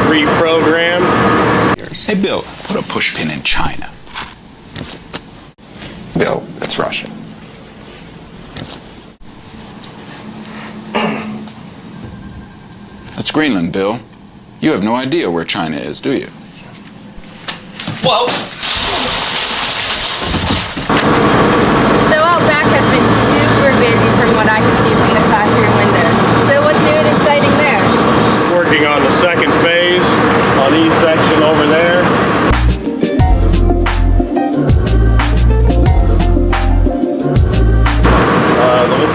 reprogrammed. Hey, Bill, put a pushpin in China. Bill, that's Russia. That's Greenland, Bill. You have no idea where China is, do you? Whoa! So Outback has been super busy from what I can see from the classroom windows. So what's new and exciting there? Working on the second phase on each section over there.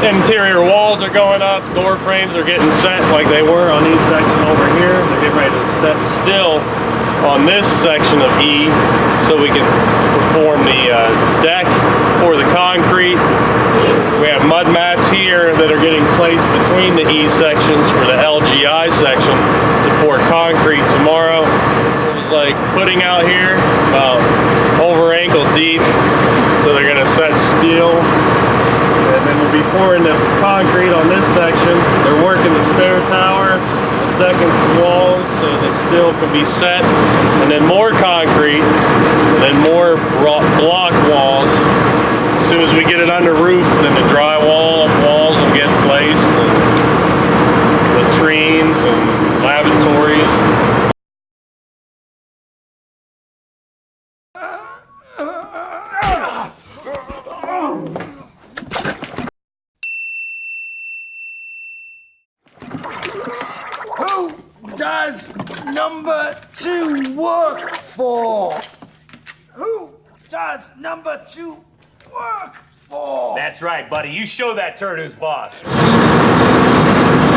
The interior walls are going up, door frames are getting set like they were on each section over here. They're getting ready to set still on this section of E so we can perform the deck for the concrete. We have mud mats here that are getting placed between the E sections for the LGI section to pour concrete tomorrow. It was like putting out here about over ankle deep, so they're gonna set steel. And then we'll be pouring the concrete on this section. They're working the stair tower, the second walls, so the steel can be set. And then more concrete, and then more block walls. As soon as we get it under roof, then the drywall walls will get placed, and latrines and lavatories. Who does number 2 work for? Who does number 2 work for? That's right, buddy. You show that turd who's boss.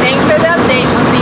Thanks for the update. We'll see